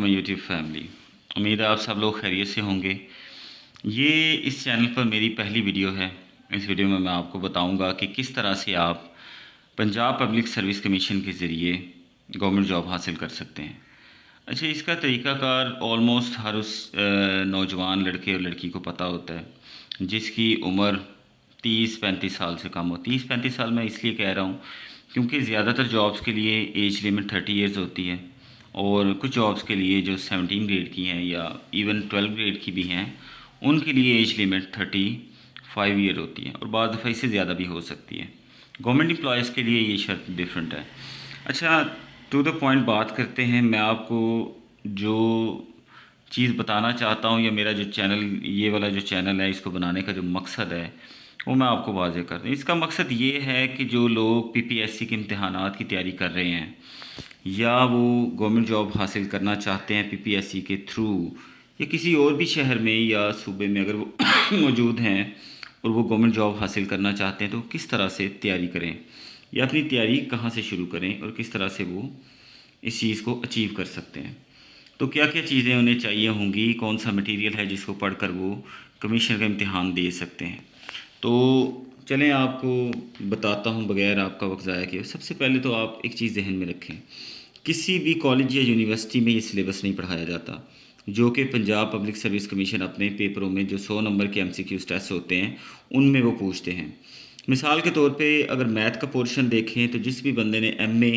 My YouTube family. उम्मीद है आप सब लोग खैरियत से होंगे। ये इस चैनल पर मेरी पहली वीडियो है। इस वीडियो में मैं आपको बताऊंगा कि किस तरह से आप पंजाब पब्लिक सर्विस कमीशन के ज़रिए गवर्नमेंट जॉब हासिल कर सकते हैं। अच्छा, इसका तरीक़ाकार ऑलमोस्ट हर उस नौजवान लड़के और लड़की को पता होता है जिसकी उम्र 30-35 साल से कम हो। 30-35 साल मैं इसलिए कह रहा हूँ क्योंकि ज़्यादातर जॉब्स के लिए एज लिमिट 30 ईयर्स होती है और कुछ जॉब्स के लिए जो 17 ग्रेड की हैं या इवन 12 ग्रेड की भी हैं उनके लिए एज लिमिट 35 ईयर होती है और बाद दफ़ा इससे ज़्यादा भी हो सकती है। गवर्नमेंट एम्प्लॉयज़ के लिए ये शर्त डिफरेंट है। अच्छा, टू द पॉइंट बात करते हैं। मैं आपको जो चीज़ बताना चाहता हूँ या मेरा जो चैनल, ये वाला जो चैनल है, इसको बनाने का जो मकसद है वो मैं आपको वाज़ेह कर दूँ। इसका मकसद ये है कि जो लोग पीपीएससी के इम्तिहानात की तैयारी कर रहे हैं या वो गवर्नमेंट जॉब हासिल करना चाहते हैं पीपीएससी के थ्रू या किसी और भी शहर में या सूबे में अगर वो मौजूद हैं और वो गवर्नमेंट जॉब हासिल करना चाहते हैं तो किस तरह से तैयारी करें या अपनी तैयारी कहाँ से शुरू करें और किस तरह से वो इस चीज़ को अचीव कर सकते हैं। तो क्या क्या चीज़ें उन्हें चाहिए होंगी, कौन सा मटेरियल है जिसको पढ़कर वो कमीशन का इम्तिहान दे सकते हैं। तो चलें आपको बताता हूँ बग़ैर आपका वक्त ज़ाया किए। सबसे पहले तो आप एक चीज़ जहन में रखें, किसी भी कॉलेज या यूनिवर्सिटी में ये सिलेबस नहीं पढ़ाया जाता जो कि पंजाब पब्लिक सर्विस कमीशन अपने पेपरों में जो 100 नंबर के MCQ टेस्ट होते हैं उनमें वो पूछते हैं। मिसाल के तौर पे अगर मैथ का पोर्शन देखें तो जिस भी बंदे ने MA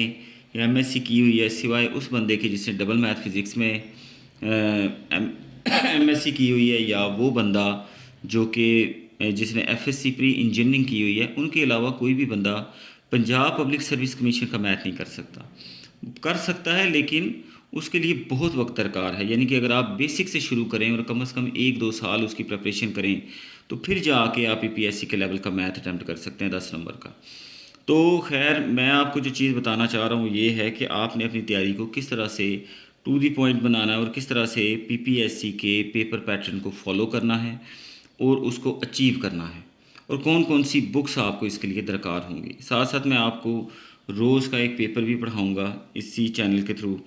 या MSc की हुई है, सिवाय उस बंदे के जिसने डबल मैथ फिज़िक्स में MSc की हुई है या वो बंदा जो कि जिसने FSc प्री इंजीनियरिंग की हुई है, उनके अलावा कोई भी बंदा पंजाब पब्लिक सर्विस कमीशन का मैथ नहीं कर सकता है लेकिन उसके लिए बहुत वक्त दरकार है। यानी कि अगर आप बेसिक से शुरू करें और कम से कम 1-2 साल उसकी प्रिपरेशन करें तो फिर जाके आप पीपीएससी के लेवल का मैथ अटैम्प्ट कर सकते हैं 10 नंबर का। तो खैर, मैं आपको जो चीज़ बताना चाह रहा हूँ ये है कि आपने अपनी तैयारी को किस तरह से टू दी पॉइंट बनाना है और किस तरह से पीपीएससी के पेपर पैटर्न को फॉलो करना है और उसको अचीव करना है और कौन कौन सी बुक्स आपको इसके लिए दरकार होंगी। साथ साथ मैं आपको रोज़ का एक पेपर भी पढ़ाऊँगा इसी चैनल के थ्रू।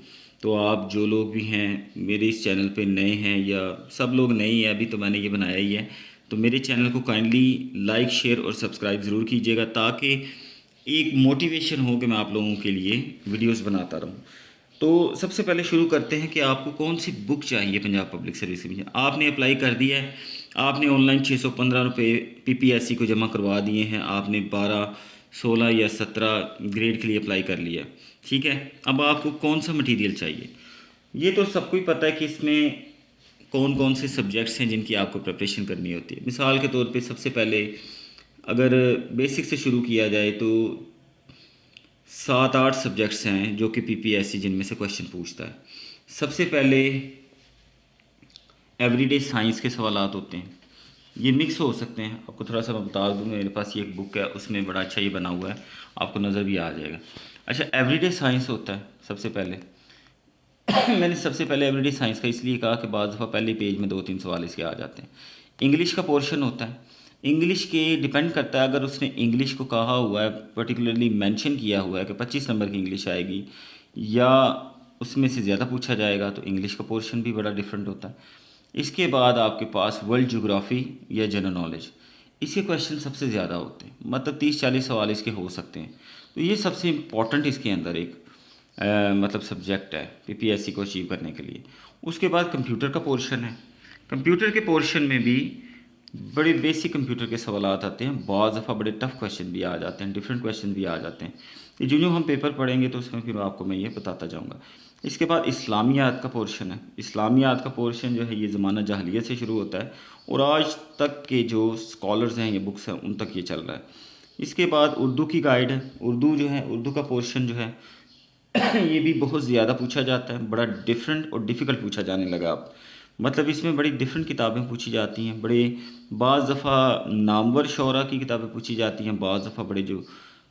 तो आप जो लोग भी हैं मेरे इस चैनल पे नए हैं या सब लोग नए हैं, अभी तो मैंने ये बनाया ही है, तो मेरे चैनल को काइंडली लाइक, शेयर और सब्सक्राइब ज़रूर कीजिएगा ताकि एक मोटिवेशन हो कि मैं आप लोगों के लिए वीडियोस बनाता रहूं। तो सबसे पहले शुरू करते हैं कि आपको कौन सी बुक चाहिए पंजाब पब्लिक सर्विस कमीशन। आपने अप्लाई कर दिया है, आपने ऑनलाइन 615 रुपये पीपीएससी को जमा करवा दिए हैं, आपने 12, 16 या 17 ग्रेड के लिए अप्लाई कर लिया, ठीक है। अब आपको कौन सा मटेरियल चाहिए, ये तो सबको ही पता है कि इसमें कौन कौन से सब्जेक्ट्स हैं जिनकी आपको प्रिपरेशन करनी होती है। मिसाल के तौर पे सबसे पहले अगर बेसिक से शुरू किया जाए तो 7-8 सब्जेक्ट्स हैं जो कि पीपीएससी जिनमें से क्वेश्चन पूछता है। सबसे पहले एवरीडे साइंस के सवालात होते हैं, ये मिक्स हो सकते हैं। आपको थोड़ा सा मैं बता दूँ, मेरे पास ये एक बुक है, उसमें बड़ा अच्छा ये बना हुआ है, आपको नज़र भी आ जाएगा। अच्छा, एवरीडे साइंस होता है सबसे पहले मैंने सबसे पहले एवरीडे साइंस का इसलिए कहा कि बाद दफ़ा पहले पेज में 2-3 सवाल इसके आ जाते हैं। इंग्लिश का पोर्शन होता है, इंग्लिश के डिपेंड करता है, अगर उसने इंग्लिश को कहा हुआ है, पर्टिकुलरली मेंशन किया हुआ है कि 25 नंबर की इंग्लिश आएगी या उसमें से ज़्यादा पूछा जाएगा तो इंग्लिश का पोर्शन भी बड़ा डिफरेंट होता है। इसके बाद आपके पास वर्ल्ड ज्योग्राफी या जनरल नॉलेज, इसके क्वेश्चन सबसे ज़्यादा होते हैं, मतलब 30-40 सवाल इसके हो सकते हैं। तो ये सबसे इम्पॉर्टेंट इसके अंदर एक मतलब सब्जेक्ट है पीपीएससी को अचीव करने के लिए। उसके बाद कंप्यूटर का पोर्शन है, कंप्यूटर के पोर्शन में भी बड़े बेसिक कंप्यूटर के सवालात आते हैं, बहुत दफ़ा बड़े टफ क्वेश्चन भी आ जाते हैं, डिफरेंट क्वेश्चन भी आ जाते हैं। ये जो हम पेपर पढ़ेंगे तो उसमें फिर आपको मैं ये बताता जाऊँगा। इसके बाद इस्लामियात का पोर्शन है, इस्लामियात का पोर्शन जो है ये ज़माना जahलियत से शुरू होता है और आज तक के जो स्कॉलर्स हैं या बुक्स हैं उन तक ये चल रहा है। इसके बाद उर्दू की गाइड है, उर्दू जो है, उर्दू का पोर्शन जो है ये भी बहुत ज़्यादा पूछा जाता है, बड़ा डिफरेंट और डिफ़िकल्ट पूछा जाने लगा अब। मतलब इसमें बड़ी डिफरेंट किताबें पूछी जाती हैं, बड़े बाज़ दफ़ा नामवर शौरा की किताबें पूछी जाती हैं, बाज़ दफ़ा बड़े जो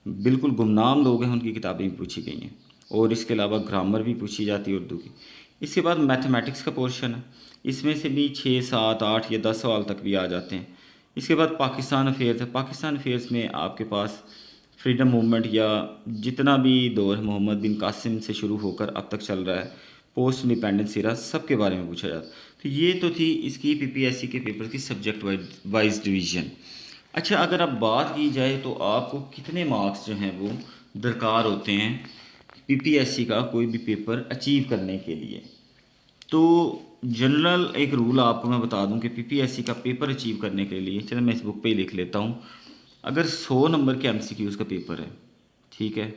बिल्कुल गुमनाम लोग हैं उनकी किताबें भी पूछी गई हैं और इसके अलावा ग्रामर भी पूछी जाती है उर्दू की। इसके बाद मैथमेटिक्स का पोर्शन है, इसमें से भी 6, 7, 8 या 10 सवाल तक भी आ जाते हैं। इसके बाद पाकिस्तान अफेयर्स है, पाकिस्तान अफेयर्स में आपके पास फ्रीडम मूवमेंट या जितना भी दौर मोहम्मद बिन कासिम से शुरू होकर अब तक चल रहा है, पोस्ट इंडिपेंडेंस एरा, सबके बारे में पूछा जाता। तो ये तो थी इसकी पीपीएससी के पेपर की सब्जेक्ट वाइज डिवीज़न। अच्छा, अगर अब बात की जाए तो आपको कितने मार्क्स जो हैं वो दरकार होते हैं पीपीएससी का कोई भी पेपर अचीव करने के लिए। तो जनरल एक रूल आपको मैं बता दूं कि पीपीएससी का पेपर अचीव करने के लिए, चलो मैं इस बुक पे ही लिख लेता हूं। अगर 100 नंबर के एमसीक्यूज़ का पेपर है, ठीक है,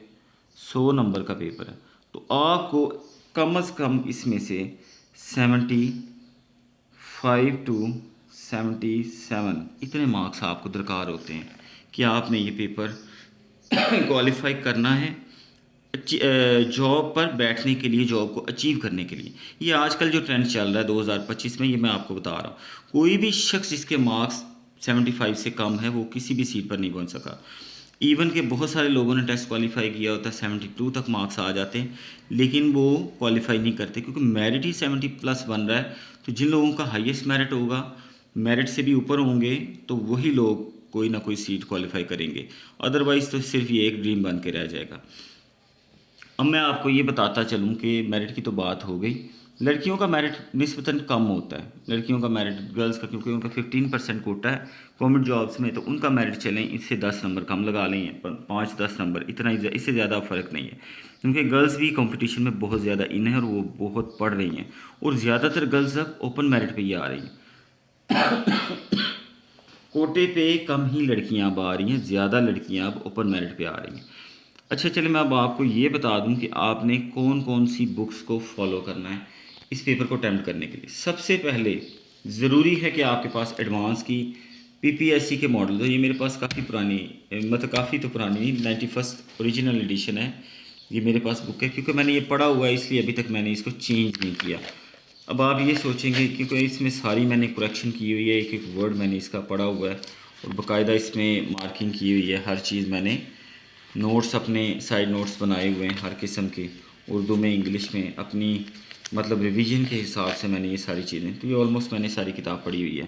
100 नंबर का पेपर है, तो आपको कम से कम इसमें से 75 टू 77 इतने मार्क्स आपको दरकार होते हैं कि आपने ये पेपर क्वालिफाई करना है जॉब पर बैठने के लिए, जॉब को अचीव करने के लिए। ये आजकल जो ट्रेंड चल रहा है 2025 में, ये मैं आपको बता रहा हूँ। कोई भी शख्स जिसके मार्क्स 75 से कम है वो किसी भी सीट पर नहीं पहुँच सका। इवन के बहुत सारे लोगों ने टेस्ट क्वालिफाई किया होता है, 72 तक मार्क्स आ जाते हैं, लेकिन वो क्वालिफाई नहीं करते क्योंकि मेरिट ही 70+ बन रहा है। तो जिन लोगों का हाईएस्ट मेरिट होगा, मेरिट से भी ऊपर होंगे, तो वही लोग कोई ना कोई सीट क्वालिफाई करेंगे, अदरवाइज़ तो सिर्फ ये एक ड्रीम बन के रह जाएगा। अब मैं आपको ये बताता चलूँ कि मेरिट की तो बात हो गई। लड़कियों का मेरिट निस्बतन कम होता है, लड़कियों का मेरिट, गर्ल्स का, क्योंकि उनका 15% कोटा है गवर्नमेंट जॉब्स में, तो उनका मेरिट चलें इससे 10 नंबर कम लगा लें, 5-10 नंबर, इतना ही, इससे ज़्यादा फ़र्क नहीं है। क्योंकि गर्ल्स भी कंपटीशन में बहुत ज़्यादा इन है और वो बहुत पढ़ रही हैं, और ज़्यादातर गर्ल्स अब ओपन मेरिट पर ही आ रही हैं। कोटे पे कम ही लड़कियां अब आ रही हैं, ज़्यादा लड़कियां अब ओपन मेरिट पे आ रही हैं। अच्छा, चलिए मैं अब आपको ये बता दूं कि आपने कौन कौन सी बुक्स को फॉलो करना है इस पेपर को अटैम्प्ट करने के लिए। सबसे पहले ज़रूरी है कि आपके पास एडवांस की पीपीएससी के मॉडल, तो ये मेरे पास काफ़ी पुरानी, मतलब काफ़ी तो पुरानी नहीं, 91st ओरिजिनल एडिशन है ये मेरे पास बुक है, क्योंकि मैंने ये पढ़ा हुआ है इसलिए अभी तक मैंने इसको चेंज नहीं किया। अब आप ये सोचेंगे क्योंकि इसमें सारी मैंने करेक्शन की हुई है, एक एक वर्ड मैंने इसका पढ़ा हुआ है और बाकायदा इसमें मार्किंग की हुई है, हर चीज़ मैंने नोट्स, अपने साइड नोट्स बनाए हुए हैं हर किस्म के, उर्दू में, इंग्लिश में, अपनी मतलब रिवीजन के हिसाब से मैंने ये सारी चीज़ें, तो ये ऑलमोस्ट मैंने सारी किताब पढ़ी हुई है।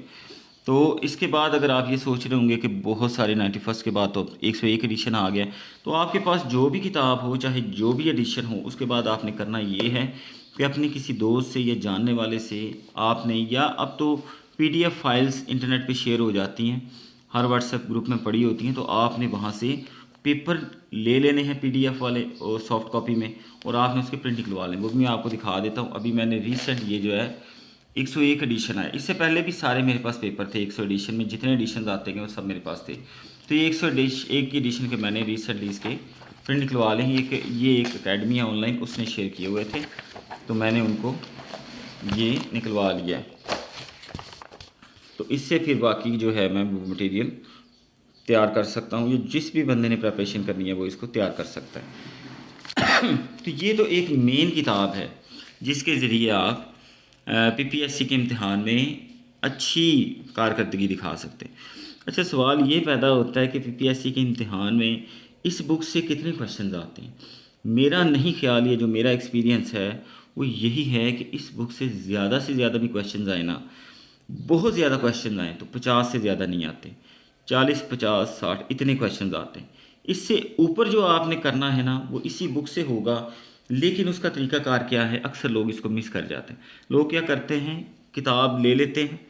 तो इसके बाद अगर आप ये सोच रहे होंगे कि बहुत सारे 91st के बाद तो 101 एडिशन आ गया, तो आपके पास जो भी किताब हो, चाहे जो भी एडिशन हो, उसके बाद आपने करना ये है कि अपने किसी दोस्त से या जानने वाले से आपने, या अब तो पीडीएफ फाइल्स इंटरनेट पे शेयर हो जाती हैं, हर व्हाट्सएप ग्रुप में पड़ी होती हैं, तो आपने वहाँ से पेपर ले लेने हैं पीडीएफ वाले और सॉफ्ट कॉपी में, और आपने उसके प्रिंट निकलवा लें। वो भी मैं आपको दिखा देता हूँ। अभी मैंने रिसेंट ये जो है 101 एडिशन है, इससे पहले भी सारे मेरे पास पेपर थे 100 एडिशन में, जितने एडिशन आते हैं वो सब मेरे पास थे। तो ये 101 की एडिशन के मैंने रिसेंटली इसके प्रिंट निकलवा लें। ये एक अकेडमी है ऑनलाइन, उसने शेयर किए हुए थे, तो मैंने उनको ये निकलवा लिया। तो इससे फिर बाकी जो है मैं मटेरियल तैयार कर सकता हूँ, ये जिस भी बंदे ने प्रिपरेशन करनी है वो इसको तैयार कर सकता है। तो ये तो एक मेन किताब है जिसके ज़रिए आप पीपीएससी के इम्तिहान में अच्छी कारकर्दगी दिखा सकते हैं। अच्छा, सवाल ये पैदा होता है कि पीपीएससी के इम्तिहान में इस बुक से कितने क्वेश्चन आते हैं। मेरा नहीं ख्याल, ये जो मेरा एक्सपीरियंस है वो यही है कि इस बुक से ज़्यादा भी क्वेश्चन आए ना, बहुत ज़्यादा क्वेश्चन आए तो 50 से ज़्यादा नहीं आते, 40, 50, 60 इतने क्वेश्चन आते हैं। इससे ऊपर जो आपने करना है ना वो इसी बुक से होगा, लेकिन उसका तरीकाकार क्या है, अक्सर लोग इसको मिस कर जाते हैं। लोग क्या करते हैं, किताब ले लेते हैं,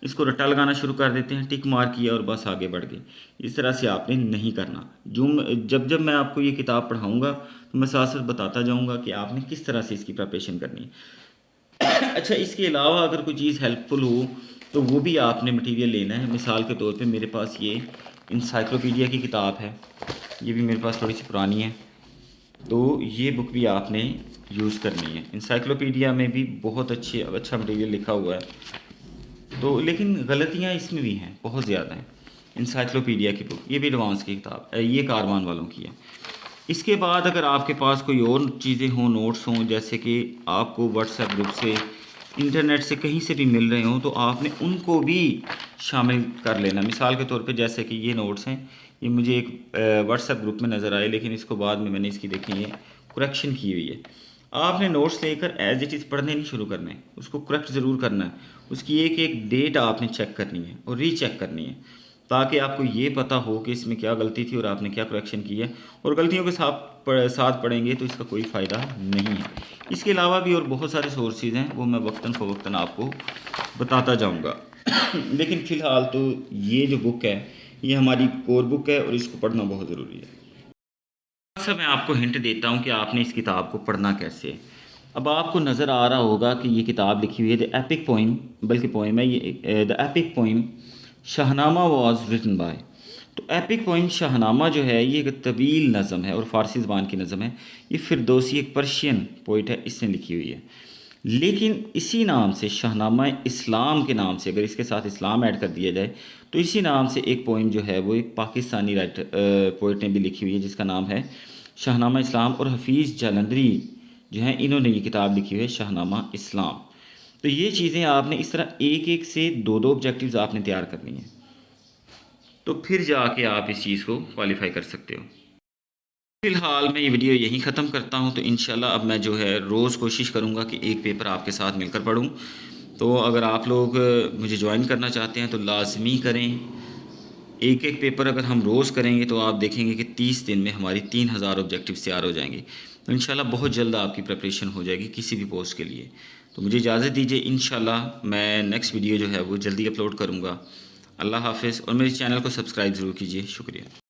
इसको रट्टा लगाना शुरू कर देते हैं, टिक मार किया और बस आगे बढ़ गए। इस तरह से आपने नहीं करना। जब मैं आपको ये किताब पढ़ाऊँगा तो मैं साथ साथ बताता जाऊँगा कि आपने किस तरह से इसकी प्रिपरेशन करनी है। अच्छा, इसके अलावा अगर कोई चीज़ हेल्पफुल हो तो वो भी आपने मटेरियल लेना है। मिसाल के तौर पे मेरे पास ये इंसाइक्लोपीडिया की किताब है, ये भी मेरे पास थोड़ी सी पुरानी है, तो ये बुक भी आपने यूज़ करनी है। इंसाइक्लोपीडिया में भी बहुत अच्छा मटेरियल लिखा हुआ है, तो लेकिन गलतियाँ इसमें भी हैं, बहुत ज़्यादा हैं। इंसाइक्लोपीडिया की बुक, ये भी एडवांस की किताब है, ये कारवान वालों की है। इसके बाद अगर आपके पास कोई और चीज़ें हों, नोट्स हों, जैसे कि आपको व्हाट्सएप ग्रुप से, इंटरनेट से कहीं से भी मिल रहे हों, तो आपने उनको भी शामिल कर लेना। मिसाल के तौर पे जैसे कि ये नोट्स हैं, ये मुझे एक व्हाट्सएप ग्रुप में नज़र आए, लेकिन इसको बाद में मैंने इसकी देखी है करेक्शन की हुई है। आपने नोट्स लेकर एज इट इज़ पढ़ने नहीं शुरू करना है, उसको करेक्ट ज़रूर करना है। उसकी एक एक डेट आपने चेक करनी है और रीचेक करनी है। ताकि आपको ये पता हो कि इसमें क्या गलती थी और आपने क्या करेक्शन की है। और गलतियों के साथ पढ़ेंगे तो इसका कोई फ़ायदा नहीं है। इसके अलावा भी और बहुत सारे सोर्सेज हैं, वो मैं वक्तन फ़वक्तन आपको बताता जाऊँगा। लेकिन फ़िलहाल तो ये जो बुक है ये हमारी कोर बुक है और इसको पढ़ना बहुत ज़रूरी है। अच्छा, मैं आपको हिंट देता हूँ कि आपने इस किताब को पढ़ना कैसे है। अब आपको नज़र आ रहा होगा कि ये किताब लिखी हुई है द एपिक पोइम, बल्कि पोइम है ये, the epic poem Shahnameh was written by. तो एपिक पोइम शाहनामा जो है ये एक तवील नज़म है और फ़ारसी ज़बान की नज़म है। ये फ़िरदौसी एक पर्शियन पोइट है, इसने लिखी हुई है। लेकिन इसी नाम से शाहनामा इस्लाम के नाम से, अगर इसके साथ इस्लाम ऐड कर दिया जाए, तो इसी नाम से एक पोइम जो है वो एक पाकिस्तानी राइटर पोइट ने भी लिखी हुई है जिसका नाम है शाहनामा इस्लाम। और हफीज़ जालंधरी जो हैं इन्होंने ये किताब लिखी हुई है शाहनामा इस्लाम। तो ये चीज़ें आपने इस तरह एक एक से दो दो ऑब्जेक्टिव्स आपने तैयार करनी है, तो फिर जाके आप इस चीज़ को क्वालिफाई कर सकते हो। फ़िलहाल मैं ये वीडियो यहीं ख़त्म करता हूँ। तो इंशाल्लाह अब मैं जो है रोज़ कोशिश करूँगा कि एक पेपर आपके साथ मिलकर पढूँ। तो अगर आप लोग मुझे ज्वाइन करना चाहते हैं तो लाज़मी करें। एक एक पेपर अगर हम रोज़ करेंगे तो आप देखेंगे कि 30 दिन में हमारी 3000 ऑब्जेक्टिव्स तैयार हो जाएंगे। तो इंशाल्लाह बहुत जल्द आपकी प्रिपरेशन हो जाएगी किसी भी पोस्ट के लिए। तो मुझे इजाज़त दीजिए, इंशाल्लाह मैं नेक्स्ट वीडियो जो है वो जल्दी अपलोड करूँगा। अल्लाह हाफ़िज़, और मेरे चैनल को सब्सक्राइब ज़रूर कीजिए। शुक्रिया।